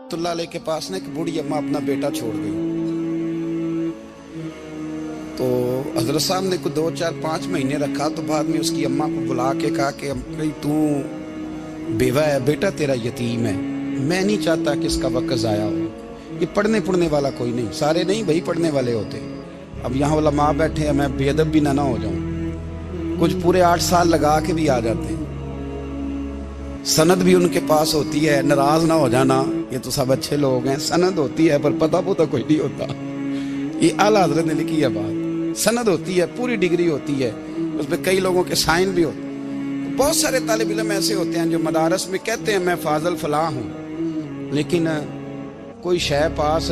रहमतुल्लाह अलैह के पास ना एक बूढ़ी अम्मा अपना बेटा छोड़ गई। तो हजरत साहब ने को 2 4 5 महीने रखा, तो बाद में उसकी अम्मा को बुला के कहा कि भाई तू बेवा है, बेटा तेरा यतीम है, मैं नहीं चाहता कि इसका वक्त ज़ाया हो। ये पढ़ने वाला कोई नहीं, सारे नहीं भाई पढ़ने वाले होते। अब यहाँ वाला माँ बैठे हैं, मैं बेअदब भी ना हो जाऊँ। कुछ पूरे 8 साल लगा के भी आ जाते हैं, सनद भी उनके पास होती है, नाराज ना हो जाना, ये तो सब अच्छे लोग हैं। सनद होती है पर पता कोई नहीं होता। ये आला हजरत ने लिखी है बात। सनद होती है, पूरी डिग्री होती है, उस पर कई लोगों के साइन भी होते हैं। बहुत सारे तालिब इल्म ऐसे होते हैं जो मदारस में कहते हैं मैं फाजल फलाह हूँ, लेकिन कोई शय पास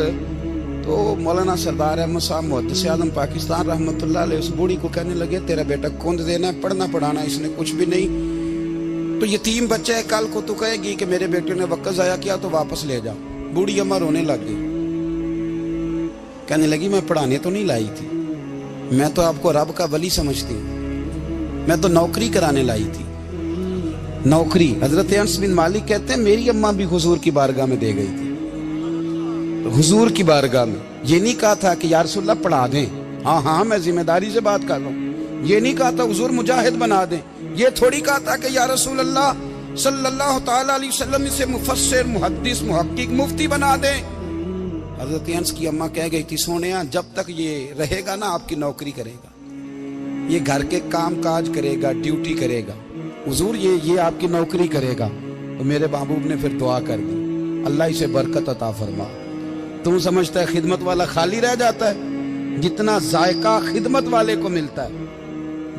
तो मौलाना सरदार अहमद साहब मुहद्दिस आज़म पाकिस्तान रहमतुल्लाह अलैह उस बूढ़ी को कहने लगे तेरा बेटा कुंद देना है, पढ़ना पढ़ाना इसने कुछ भी नहीं, तो यतीम बच्चा है, कल को तो कहेगी कि मेरे बेटे ने वक्त ज़ाया किया तो वापस ले जाओ। बूढ़ी अम्मा रोने लग गई, कहने लगी मैं पढ़ाने तो नहीं लाई थी, मैं तो आपको रब का वली समझती हूँ, मैं तो नौकरी कराने लाई थी। नौकरी हजरत अनस बिन मालिक कहते हैं मेरी अम्मा भी हुजूर की बारगाह में दे गई थी। हुजूर की बारगाह में ये नहीं कहा था कि या रसूलल्लाह पढ़ा दें, हाँ हाँ मैं जिम्मेदारी से बात कर रहा हूँ। ये नहीं कहा था हुजूर मुजाहिद बना दें, ये थोड़ी कहा था कि या रसूल अल्लाह सल्लल्लाहु ताला अलैहि वसल्लम से मुफस्सिर मुहद्दिस मुहक्किक मुफ्ती बना दें। हजरत अनस की अम्मा कह गई थी सोनिया जब तक ये रहेगा ना आपकी नौकरी करेगा, ये घर के काम काज करेगा, ड्यूटी करेगा, हुजूर ये आपकी नौकरी करेगा। तो मेरे महबूब ने फिर दुआ कर दी, अल्लाह इसे बरकत अता फरमा। तुम समझता है खिदमत वाला खाली रह जाता है? जितना जायका खिदमत वाले को मिलता है,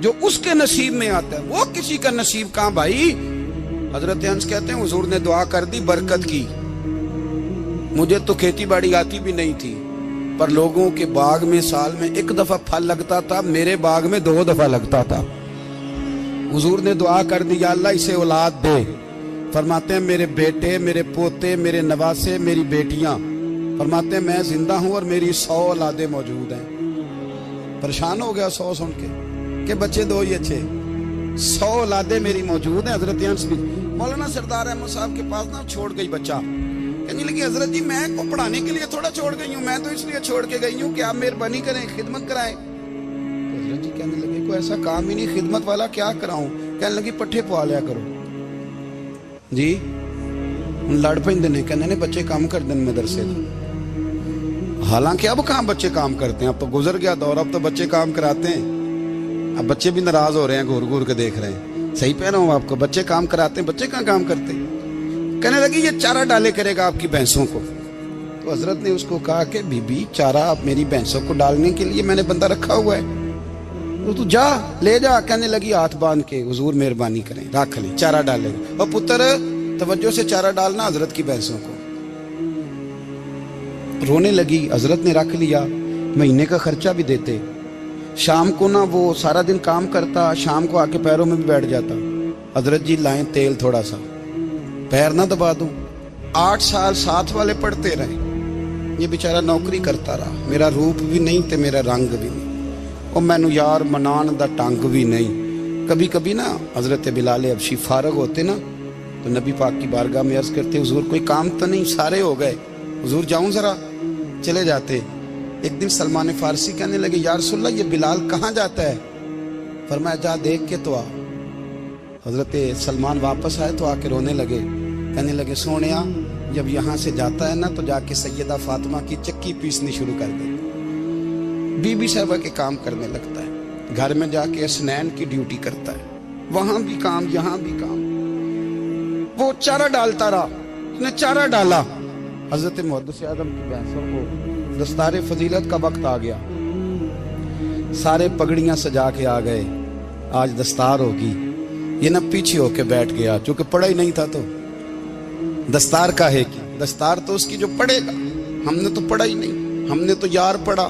जो उसके नसीब में आता है, वो किसी का नसीब कहां भाई। हजरत अनस कहते हैं हुजूर ने दुआ कर दी, बरकत की। मुझे तो खेती बाड़ी आती भी नहीं थी, पर लोगों के बाग में साल में 1 दफा फल लगता था, मेरे बाग में 2 दफा लगता था। हुजूर ने दुआ कर दी अल्लाह इसे औलाद दे। फरमाते हैं मेरे बेटे, मेरे पोते, मेरे नवासे, मेरी बेटियां, फरमाते हैं मैं जिंदा हूं और मेरी 100 औलादे मौजूद हैं। परेशान हो गया 100 सुन के बच्चे 2 ही अच्छे, 100 औलादे मेरी मौजूद हैं। हजरत अनस भी मौलाना सरदार अहमद साहब के पास ना छोड़ गई बच्चा, कहने लगी हजरत जी मैं को पढ़ाने के लिए थोड़ा छोड़ गई हूँ, मैं तो इसलिए छोड़ के गई हूँ कि आप मेहरबानी करें, खिदमत कराएं। तो हजरत जी कहने लगे कोई ऐसा काम ही नहीं, खिदमत वाला क्या कराऊं। कहने लगी पट्ठे पवा लिया करो जी। लड़ पेंदे ने, कहने ने बच्चे काम कर दें मदरसे तो। हालांकि अब कहाँ बच्चे काम करते हैं, अब तो गुजर गया दौर, अब तो बच्चे काम कराते हैं। अब बच्चे भी नाराज हो रहे हैं, घूर घूर के देख रहे हैं। सही कह रहा हूँ आपको, बच्चे काम कराते हैं, बच्चे कहाँ काम करते हैं। कहने लगी ये चारा डाले करेगा आपकी भैंसों को। तो हजरत ने उसको कहा कि बीबी चारा आप मेरी भैंसों को डालने के लिए मैंने बंदा रखा हुआ है, तो तू जा ले जा। कहने लगी हाथ बांध के हुजूर मेहरबानी करें रख ले, चारा डालेगा। और पुत्र तवज्जो से चारा डालना हजरत की भैंसों को। रोने लगी, हजरत ने रख लिया, महीने का खर्चा भी देते। शाम को ना वो सारा दिन काम करता, शाम को आके पैरों में भी बैठ जाता। हजरत जी लाएं तेल थोड़ा सा, पैर ना दबा दूं। 8 साल साथ वाले पढ़ते रहे, ये बेचारा नौकरी करता रहा। मेरा रूप भी नहीं ते मेरा रंग भी नहीं, और मैनू यार मनान दा टंग भी नहीं। कभी कभी ना हजरत बिलाल हबशी फारग होते ना, तो नबी पाक की बारगाह में अर्ज करते हुजूर कोई काम तो नहीं, सारे हो गए, हुजूर जाऊं जरा, चले जाते। एक दिन सलमान फारसी कहने लगे या रसूलल्लाह ये बिलाल कहाँ जाता है। फरमाया जा देख के तो आ। हजरत सलमान वापस आए तो आके रोने लगे, कहने लगे सोनिया जब यहाँ से जाता है ना तो जाके सैयदा फातिमा की चक्की पीसनी शुरू कर दे। बीबी साहबा के काम करने लगता है, घर में जाके असनैन की ड्यूटी करता है, वहां भी काम यहाँ भी काम। वो चारा डालता रहा, उसने चारा डाला। हजरत मुहद्दिस आज़म की भैंसों को दस्तारे फजीलत का वक्त आ गया, सारे पगड़ियां सजा के आ गए, आज दस्तार होगी। ये ना पीछे होके बैठ गया, चूंकि पढ़ा ही नहीं था तो दस्तार का है कि दस्तार तो उसकी जो पढ़ेगा। हमने तो पढ़ा ही नहीं, हमने तो यार पढ़ा,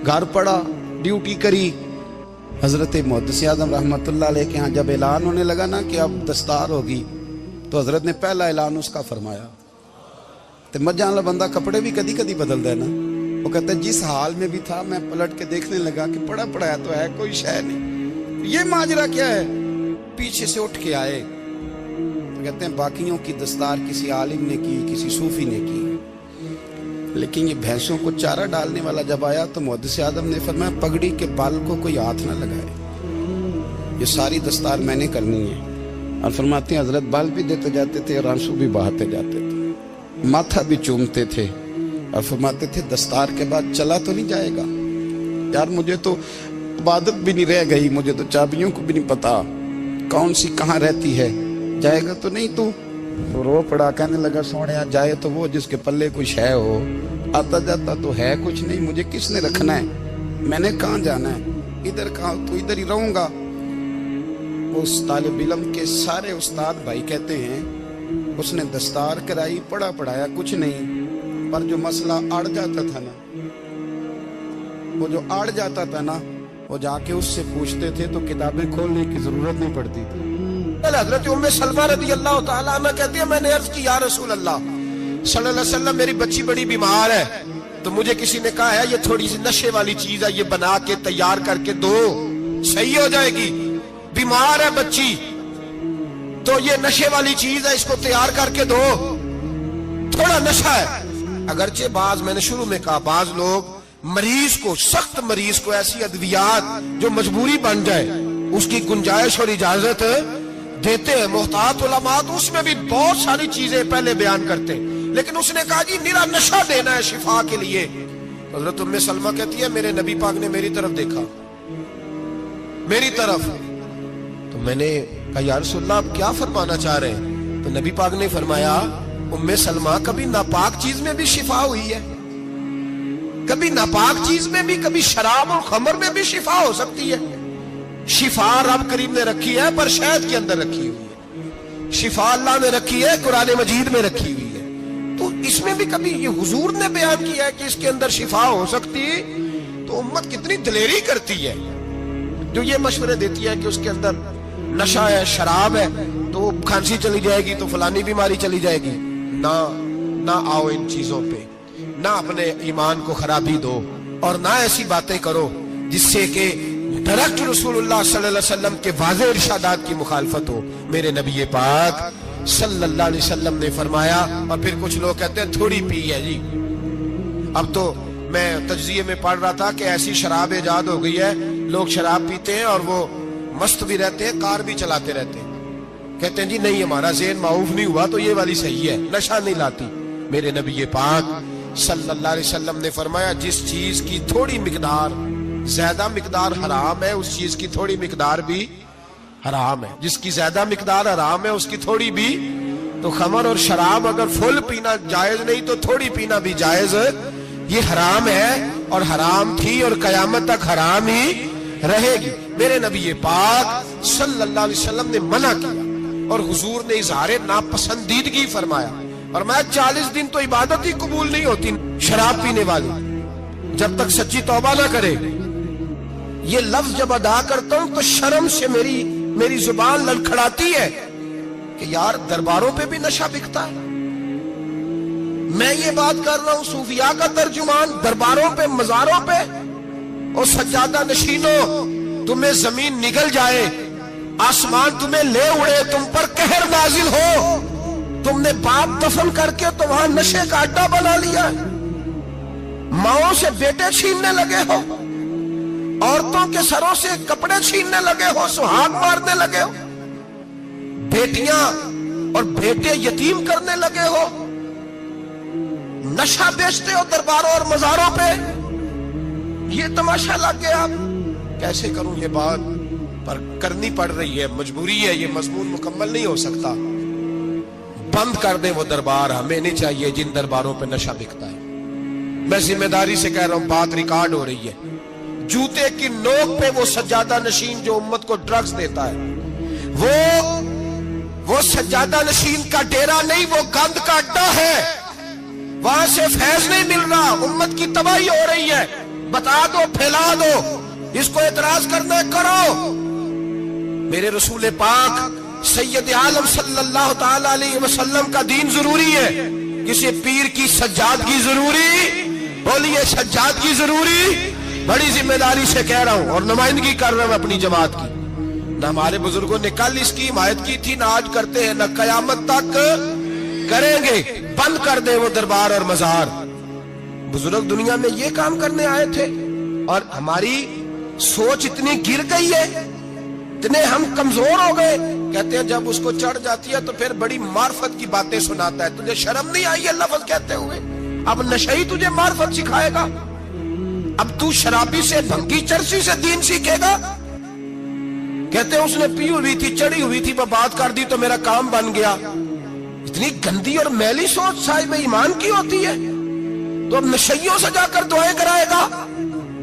घर पढ़ा, ड्यूटी करी। हजरत मुहद्दिस आज़म रहमतुल्लाह अलैह के यहाँ जब ऐलान होने लगा ना कि अब दस्तार होगी, तो हजरत ने पहला ऐलान उसका फरमाया। तो मजा वाला बंदा कपड़े भी कदी कदी बदलता है ना, वो कहता है जिस हाल में भी था मैं पलट के देखने लगा कि पढ़ा पढ़ाया तो है, कोई शय नहीं, ये माजरा क्या है। पीछे से उठ के आए, तो कहते हैं बाकियों की दस्तार किसी आलिम ने की, किसी सूफी ने की, लेकिन ये भैंसों को चारा डालने वाला जब आया तो मुहद्दिस आदम ने फरमाया पगड़ी के बाल को कोई हाथ ना लगाए, ये सारी दस्तार मैंने करनी है। और फरमाते हैं हजरत बाल भी देते जाते थे और आंसू भी बहाते जाते थे, माथा भी चूमते थे और फरमाते थे दस्तार के बाद चला तो नहीं जाएगा यार, मुझे तो इबादत भी नहीं रह गई, मुझे तो चाबियों को भी नहीं पता कौन सी कहाँ रहती है, जाएगा तो नहीं तू? तो रो पड़ा, कहने लगा सोने जाए तो वो जिसके पल्ले कुछ है हो, आता जाता तो है कुछ नहीं, मुझे किसने रखना है, मैंने कहाँ जाना है, इधर कहाँ तो इधर ही रहूंगा। उस तालिब इल्म के सारे उस्ताद भाई कहते हैं उसने दस्तार कराई, पढ़ा पढ़ाया कुछ नहीं, पर जो मसला अड़ जाता था ना, वो जो अड़ जाता था ना, वो जाके उससे पूछते थे तो किताबें खोलने की जरूरत नहीं पड़ती थी। हजरत उम्मे सलमा रज़ी अल्लाह ताला अन्हा कहती है मैंने अर्ज की या रसूल अल्लाह सल्लल्लाहु अलैहि वसल्लम मेरी बच्ची बड़ी बीमार है, तो मुझे किसी ने कहा है ये थोड़ी सी नशे वाली चीज है, ये बना के तैयार करके दो सही हो जाएगी, बीमार है बच्ची तो ये नशे वाली चीज है, इसको तैयार करके दो, थोड़ा नशा है। अगरचे बाज, मैंने शुरू में कहा, बाज लोग मरीज को, सख्त मरीज को ऐसी अद्वियात जो मजबूरी बन जाए उसकी गुंजाइश और इजाजत देते हैं। मुहतात उलमा तो उसमें भी बहुत सारी चीजें पहले बयान करते हैं, लेकिन उसने कहा जी निरा नशा देना है शिफा के लिए। हजरत उम्मे सलमा कहती है मेरे नबी पाक ने मेरी तरफ देखा, मेरी तरफ, तो मैंने कहा या रसूलल्लाह आप क्या फरमाना चाह रहे हैं? तो नबी पाक ने फरमाया उम्मे सलमा कभी नापाक चीज में भी शिफा हुई है, कभी नापाक चीज में भी, कभी शराब और खमर में भी शिफा हो सकती है। शिफा रब करीम ने रखी है पर शहद के अंदर रखी हुई है, शिफा अल्लाह ने रखी है कुरान मजीद में रखी हुई है, तो इसमें भी कभी ये हुजूर ने बयान किया है कि इसके अंदर शिफा हो सकती है, तो उम्मत कितनी दिलेरी करती है जो ये मशवरे देती है कि उसके अंदर नशा है, शराब है, तो खांसी चली जाएगी तो फलानी बीमारी चली जाएगी। ना आओ इन चीजों पे, ना अपने ईमान को खराबी दो और ना ऐसी बातें करो जिससे कि डायरेक्ट रसूलुल्लाह सल्लल्लाहु अलैहि वसल्लम के वाज़ेह इरशादात की मुखालफत हो। मेरे नबी पाक सल्लल्लाहु अलैहि वसल्लम ने फरमाया, और फिर कुछ लोग कहते हैं थोड़ी पी है जी। अब तो मैं तज्जिये में पढ़ रहा था कि ऐसी शराब इजाद हो गई है, लोग शराब पीते हैं और वो मस्त भी रहते हैं, कार भी चलाते रहते हैं, कहते हैं जी नहीं हमारा ज़हन माऊफ नहीं हुआ तो ये वाली सही है, नशा नहीं लाती। मेरे नबी पाक सल्लल्लाहु अलैहि वसल्लम ने फरमाया जिस चीज की थोड़ी मिकदार, ज्यादा मिकदार हराम है, उस चीज की थोड़ी मिकदार भी हराम है, जिसकी ज्यादा मिकदार हराम है उसकी थोड़ी भी। तो खमर और शराब अगर फुल पीना जायज नहीं तो थोड़ी पीना भी जायज, ये हराम है और हराम थी और कयामत तक हराम ही रहेगी। मेरे नबी पाक सल्लल्लाहु अलैहि वसल्लम ने मना किया और हुजूर ने इजहार नापसंदीदगी फरमाया, और मैं 40 दिन तो इबादत ही कबूल नहीं होती शराब पीने वाली जब तक सच्ची तौबा ना करे। ये लफ्ज जब अदा करता हूं तो शर्म से मेरी जुबान लड़खड़ाती है कि यार दरबारों पे भी नशा बिकता है। मैं ये बात कर रहा हूं सूफिया का तर्जुमान, दरबारों पे, मजारों पे, और सज्जादा नशीनों तुम्हें जमीन निगल जाए, आसमान तुम्हें ले उड़े, तुम पर कहर नाजिल हो, तुमने बाप दफन करके तो वहां नशे का अड्डा बना लिया, माओ से बेटे छीनने लगे हो, औरतों के सरों से कपड़े छीनने लगे हो, सुहाग मारने लगे हो, बेटियां और बेटे यतीम करने लगे हो, नशा बेचते हो दरबारों और मजारों पे। ये तमाशा लग गया। आप कैसे करूं ये बात, पर करनी पड़ रही है, मजबूरी है, ये मजमून मुकम्मल नहीं हो सकता। बंद कर दे वो दरबार, हमें नहीं चाहिए जिन दरबारों पे नशा बिकता है। मैं जिम्मेदारी से कह रहा हूं, बात रिकॉर्ड हो रही है। जूते की नोक पे वो सज्जादा नशीन जो उम्मत को ड्रग्स देता है, वो सज्जादा नशीन का डेरा नहीं, वो गंद का अड्डा है, वहां से फैज नहीं मिल रहा, उम्मत की तबाही हो रही है। बता दो, फैला दो, इसको एतराज करना है करो। मेरे रसूल पाक सैयद आलम सल्लल्लाहु ताला अलैहि वसल्लम का दीन जरूरी है, किसी पीर की सज्जादगी जरूरी, बोलिए सज्जादगी जरूरी। बड़ी जिम्मेदारी से कह रहा हूं और नुमाइंदगी कर रहा हूं अपनी जमात की। न हमारे बुजुर्गों ने कल इसकी हिमायत की थी, ना आज करते हैं, न कयामत तक करेंगे। बंद कर दे वो दरबार और मजार, بزرگ دنیا میں یہ کام کرنے آئے تھے، اور ہماری سوچ اتنی گر گئی ہے، اتنے ہم کمزور ہو گئے. کہتے ہیں جب اس کو چڑھ جاتی ہے تو پھر بڑی معرفت کی باتیں سناتا ہے. تجھے شرم نہیں آئی ہے لفظ کہتے ہوئے؟ اب نشئی تجھے معرفت سکھائے گا؟ اب تو شرابی سے، بھنگی چرسی سے دین سیکھے گا؟ کہتے ہیں اس نے پی ہوئی تھی، چڑھی ہوئی تھی، وہ بات کر دی تو میرا کام بن گیا. اتنی گندی اور میلی سوچ صاحب ایمان کی ہوتی ہے. تو اب نشیوں سے جا کر دعائیں کرائے گا؟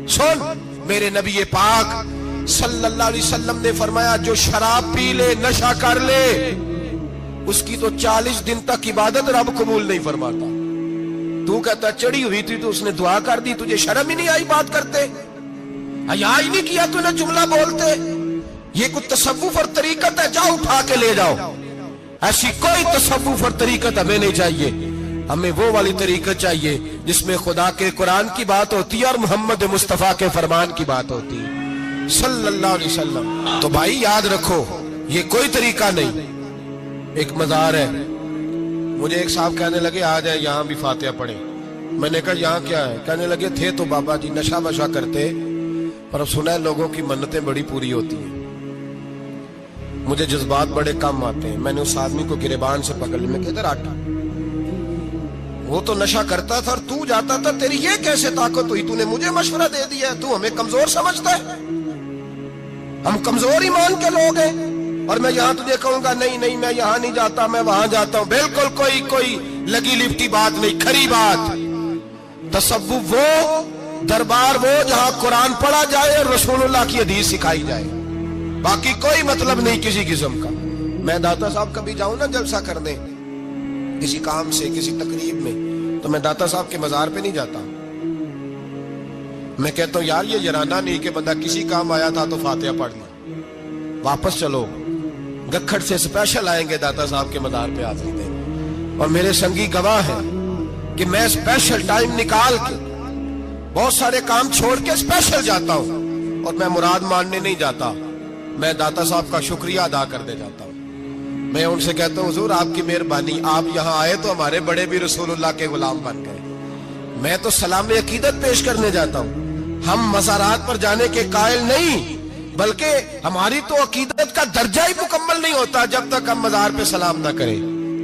سن، میرے نبی پاک صلی اللہ علیہ وسلم نے فرمایا جو شراب پی لے، نشہ کر لے، اس کی تو 40 دن تک عبادت رب قبول نہیں فرماتا. تو کہتا چڑھی ہوئی تھی تو اس نے دعا کر دی، تجھے شرم ہی نہیں آئی بات کرتے؟ حیا ہی نہیں کیا تو نے جملہ بولتے؟ یہ کوئی تصوف اور طریقت ہے؟ جاؤ اٹھا کے لے جاؤ. ایسی کوئی تصوف اور طریقت ہمیں نہیں چاہیے. ہمیں وہ والی طریقت چاہیے جس میں خدا کے قرآن کی بات ہوتی ہے اور محمد مصطفیٰ کے فرمان کی بات ہوتی ہے صلی اللہ علیہ وسلم. تو بھائی یاد رکھو، یہ کوئی طریقہ نہیں. ایک مزار ہے، مجھے ایک صاحب کہنے لگے آ جائے یہاں بھی فاتحہ پڑھیں. میں نے کہا یہاں کیا ہے؟ کہنے لگے تھے تو بابا جی نشہ وشہ کرتے، پر اب سنا ہے لوگوں کی منتیں بڑی پوری ہوتی ہیں. مجھے جذبات بڑے کم آتے ہیں. میں نے اس آدمی کو گریبان سے پکڑ لیا، میں کہ ادھر ہٹ، وہ تو نشہ کرتا تھا اور تو جاتا تھا، تیری یہ کیسے طاقت ہوئی؟ تو نے مجھے مشورہ دے دیا، تو ہمیں کمزور سمجھتا ہے؟ ہم کمزور ایمان کے لوگ ہیں. اور میں یہاں تجھے کہوں گا نہیں نہیں میں یہاں نہیں جاتا، میں وہاں جاتا ہوں. بالکل کوئی لگی لپٹی بات نہیں، کھری بات. تصوف وہ، دربار وہ جہاں قرآن پڑھا جائے اور رسول اللہ کی حدیث سکھائی جائے، باقی کوئی مطلب نہیں کسی قسم کا. میں داتا صاحب کبھی جاؤں نا جلسہ کرنے کسی کام سے، کسی تقریب میں، تو میں داتا صاحب کے مزار پہ نہیں جاتا. میں کہتا ہوں یار یہ یرانہ نہیں کہ بندہ کسی کام آیا تھا تو فاتحہ پڑھ لیا، واپس چلو. گکھڑ سے اسپیشل آئیں گے داتا صاحب کے مزار پہ حاضری دیں، اور میرے سنگی گواہ ہیں کہ میں اسپیشل ٹائم نکال کے بہت سارے کام چھوڑ کے اسپیشل جاتا ہوں. اور میں مراد ماننے نہیں جاتا، میں داتا صاحب کا شکریہ ادا کرنے جاتا ہوں. میں ان سے کہتا ہوں حضور آپ کی مہربانی، آپ یہاں آئے تو ہمارے بڑے بھی رسول اللہ کے غلام بن گئے. میں تو سلام عقیدت پیش کرنے جاتا ہوں. ہم مزارات پر جانے کے قائل نہیں، بلکہ ہماری تو عقیدت کا درجہ ہی مکمل نہیں ہوتا جب تک ہم مزار پہ سلام نہ کریں.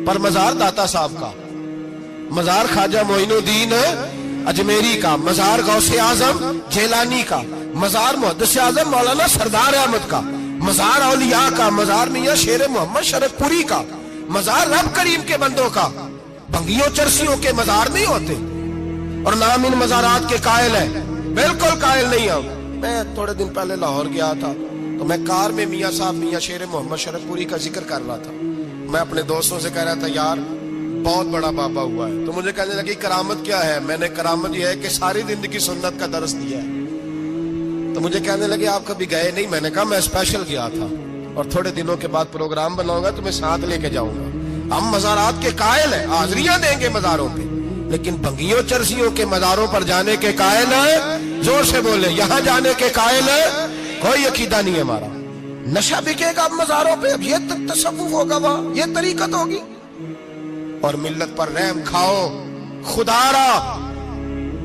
پر مزار داتا صاحب کا، مزار خواجہ معین الدین اجمیری کا، مزار غوث اعظم جیلانی کا، مزار محدث اعظم مولانا سردار احمد کا، مزار اولیاء کا، مزار میاں شیر محمد شرف پوری کا، مزار رب کریم کے بندوں کا. بھنگیوں چرسیوں کے مزار نہیں ہوتے، اور نام ان مزارات کے قائل ہے، بالکل قائل نہیں ہم. میں تھوڑے دن پہلے لاہور گیا تھا تو میں کار میں میاں صاحب میاں شیر محمد شرف پوری کا ذکر کر رہا تھا. میں اپنے دوستوں سے کہہ رہا تھا یار بہت بڑا بابا ہوا ہے. تو مجھے کہنے لگی کرامت کیا ہے؟ میں نے کرامت یہ ہے کہ ساری زندگی سنت کا درس دیا ہے. تو مجھے کہنے لگے آپ کبھی گئے نہیں؟ میں نے کہا میں اسپیشل گیا تھا، اور تھوڑے دنوں کے بعد پروگرام بناؤں گا تو میں ساتھ لے کے جاؤں گا. ہم مزارات کے قائل ہیں، حاضریاں دیں گے مزاروں پہ، لیکن بھنگیوں چرسیوں کے مزاروں پر جانے کے قائل ہیں؟ زور سے بولے، یہاں جانے کے قائل ہیں؟ کوئی عقیدہ نہیں ہے ہمارا. نشہ بکے گا اب مزاروں پہ، اب یہ تصوف ہوگا وہاں، یہ طریقت ہوگی. اور ملت پر رحم کھاؤ خدا را.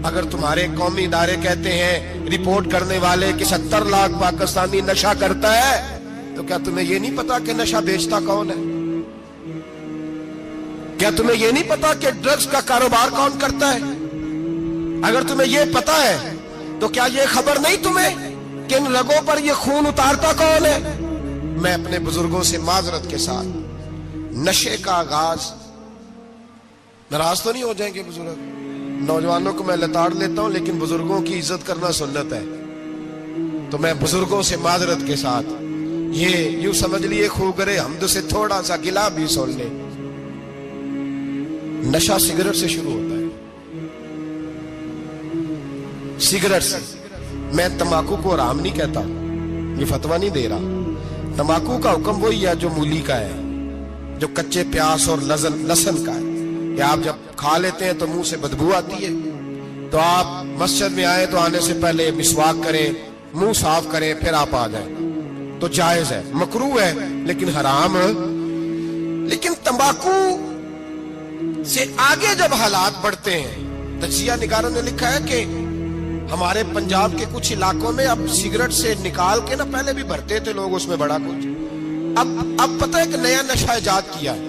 اگر تمہارے قومی ادارے کہتے ہیں رپورٹ کرنے والے کہ 70 لاکھ پاکستانی نشہ کرتا ہے، تو کیا تمہیں یہ نہیں پتا کہ نشہ بیچتا کون ہے؟ کیا تمہیں یہ نہیں پتا کہ ڈرگز کا کاروبار کون کرتا ہے؟ اگر تمہیں یہ پتا ہے تو کیا یہ خبر نہیں تمہیں کہ ان رگوں پر یہ خون اتارتا کون ہے؟ میں اپنے بزرگوں سے معذرت کے ساتھ، نشے کا آغاز، ناراض تو نہیں ہو جائیں گے بزرگ؟ نوجوانوں کو میں لتاڑ لیتا ہوں لیکن بزرگوں کی عزت کرنا سنت ہے. تو میں بزرگوں سے معذرت کے ساتھ، یہ یوں سمجھ لیے خوگرے حمد سے تھوڑا سا گلا بھی سن لے. نشہ سگریٹ سے شروع ہوتا ہے، سگریٹ سے. میں تمباکو کو حرام نہیں کہتا، یہ فتویٰ نہیں دے رہا. تمباکو کا حکم وہی ہے جو مولی کا ہے، جو کچے پیاز اور لہسن کا ہے. کہ آپ جب کھا لیتے ہیں تو منہ سے بدبو آتی ہے، تو آپ مسجد میں آئے تو آنے سے پہلے مسواک کریں، منہ صاف کریں، پھر آپ آ جائیں. تو جائز ہے، مکروہ ہے لیکن حرام ہے. لیکن تمباکو سے آگے جب حالات بڑھتے ہیں तजिया निगारों ने लिखा है कि हमारे पंजाब के कुछ इलाकों में अब सिगरेट से निकाल के ना, पहले भी भरते थे लोग उसमें बड़ा कुछ, अब पता है कि नया नशा इजाद किया है।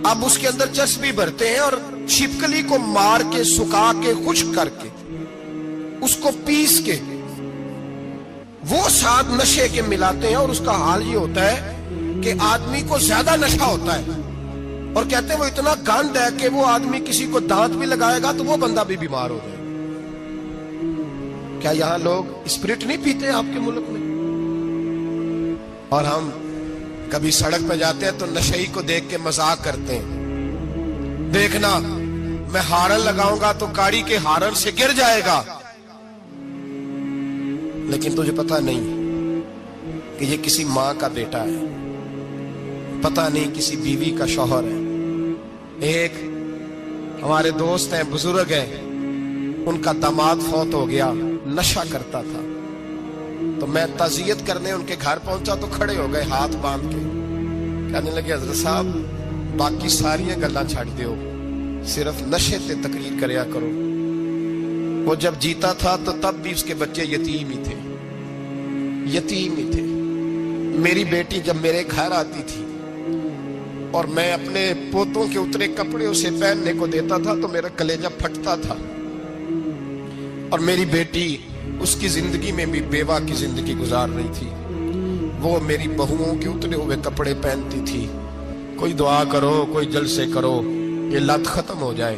अब उसके अंदर चस्बी भरते हैं और छिपकली को मार के, सुखा के, खुश्क करके, उसको पीस के वो साथ नशे के मिलाते हैं, और उसका हाल ये होता है कि आदमी को ज्यादा नशा होता है, और कहते हैं वो इतना गंद है कि वो आदमी किसी को दांत भी लगाएगा तो वो बंदा भी बीमार हो जाए। क्या यहां लोग स्पिरिट नहीं पीते आपके मुल्क में? और हम कभी सड़क पे जाते हैं तो नशेई को देख के मजाक करते हैं, देखना मैं हारन लगाऊंगा तो गाड़ी के हारन से गिर जाएगा। लेकिन तुझे पता नहीं कि ये किसी मां का बेटा है, पता नहीं किसी बीवी का शौहर है। एक हमारे दोस्त हैं, बुजुर्ग हैं, उनका दामाद फौत हो गया, नशा करता था। तो मैं ताजियत करने उनके घर पहुंचा तो खड़े हो गए हाथ बांध के, कहने लगे हजरत साहब बाकी सारियां गल्लां छड़ दियो, सिर्फ नशे ते तकरीर करया करो। वो जब जीता था तो तब भी उसके बच्चे यतीम ही थे, यतीम ही थे। मेरी बेटी जब मेरे घर आती थी और मैं अपने पोतों के उतरे कपड़े उसे पहनने को देता था तो मेरा कलेजा फटता था। और मेरी बेटी उसकी जिंदगी में भी बेवा की जिंदगी गुजार रही थी। वो मेरी बहुओं के उतरे हुए कपड़े पहनती थी। कोई दुआ करो, कोई जलसे करो, ये लत खत्म हो जाए।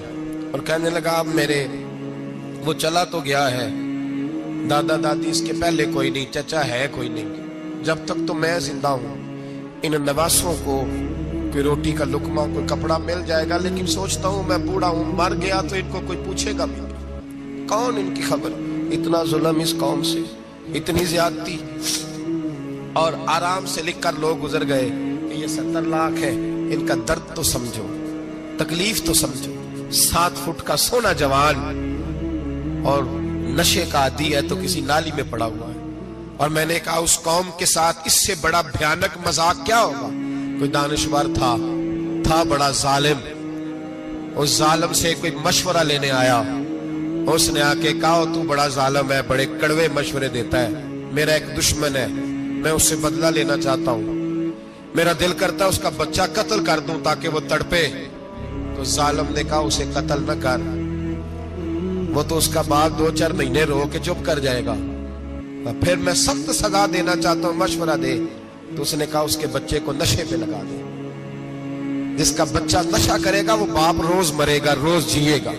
और कहने लगा अब मेरे वो चला तो गया है, दादा दादी इसके पहले कोई नहीं, चचा है कोई नहीं, जब तक तो मैं जिंदा हूं इन नवासों को कोई रोटी का लुकमा, कोई कपड़ा मिल जाएगा। लेकिन सोचता हूं मैं बूढ़ा हूं, मर गया तो इनको कोई पूछेगा भी, कौन इनकी खबर। इतना जुल्म इस कौम से, इतनी ज्यादती। और आराम से लिखकर लोग गुजर गए कि ये 70 लाख है, इनका दर्द तो समझो, तकलीफ तो समझो। 7 फुट का सोना जवान और नशे का आदी है तो किसी नाली में पड़ा हुआ है। और मैंने कहा उस कौम के साथ इससे बड़ा भयानक मजाक क्या होगा। कोई दानिशवर था बड़ा जालिम, उस जालिम से कोई मशवरा लेने आया, उसने आके कहा तू बड़ा जालिम है, बड़े कड़वे मशवरे देता है, मेरा एक दुश्मन है, मैं उससे बदला लेना चाहता हूं, मेरा दिल करता है उसका बच्चा कत्ल कर दूं ताकि वो तड़पे। तो जालिम ने कहा उसे कत्ल न कर, वो तो उसका बाप 2-4 महीने रो के चुप कर जाएगा। फिर मैं सख्त सजा देना चाहता हूं, मशवरा दे। तो उसने कहा उसके बच्चे को नशे पे लगा दे। जिसका बच्चा नशा करेगा वो बाप रोज मरेगा, रोज जिएगा,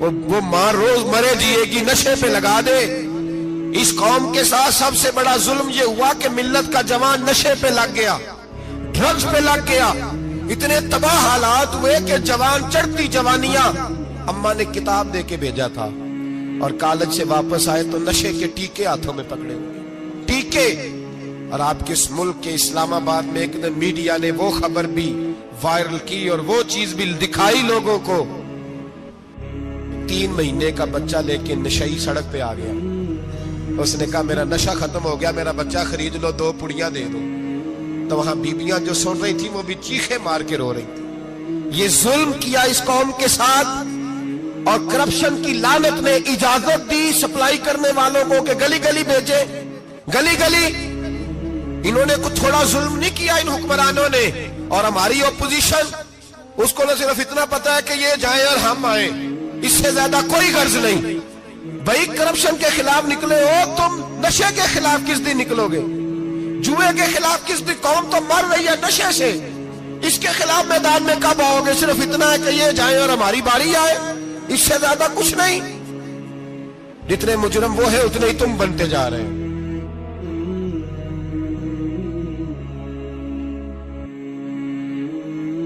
वो मां रोज मरे जिएगी, नशे पे लगा दे। इस कौम के साथ सबसे बड़ा जुल्म ये हुआ कि मिल्लत का जवान नशे पे लग गया, ड्रग्स पे लग गया। इतने तबाह हालात हुए कि जवान चढ़ती जवानियां, अम्मा ने किताब दे के भेजा था और कॉलेज से वापस आए तो नशे के टीके हाथों में पकड़े हुए, टीके। और आपके इस मुल्क के इस्लामाबाद में एक दिन मीडिया ने वो खबर भी वायरल की और वो चीज भी दिखाई लोगों को। 3 महीने का बच्चा लेके नशई सड़क पे आ गया। उसने कहा मेरा नशा खत्म हो गया, मेरा बच्चा खरीद लो, 2 पुड़ियां दे दो। तो वहां बीबियां जो सुन रही थी वो भी चीखे मार के रो रही थी। ये जुल्म किया इस कौम के साथ। और करप्शन की लानत ने इजाजत दी सप्लाई करने वालों को कि गली गली भेजे, गली गली। इन्होंने कुछ थोड़ा जुल्म नहीं किया इन हुक्मरानों ने। और हमारी ओपोजिशन, उसको न सिर्फ इतना पता है कि ये जाए और हम आए, इससे ज्यादा कोई गर्ज नहीं। भाई करप्शन के खिलाफ निकले हो तुम, नशे के खिलाफ किस दिन निकलोगे? जुए के खिलाफ किस दिन? कौम तो मर रही है नशे से, इसके खिलाफ मैदान में कब आओगे? सिर्फ इतना है कि ये जाए और हमारी बारी आए, इससे ज्यादा कुछ नहीं। जितने मुजरम वो है उतने ही तुम बनते जा रहे हो।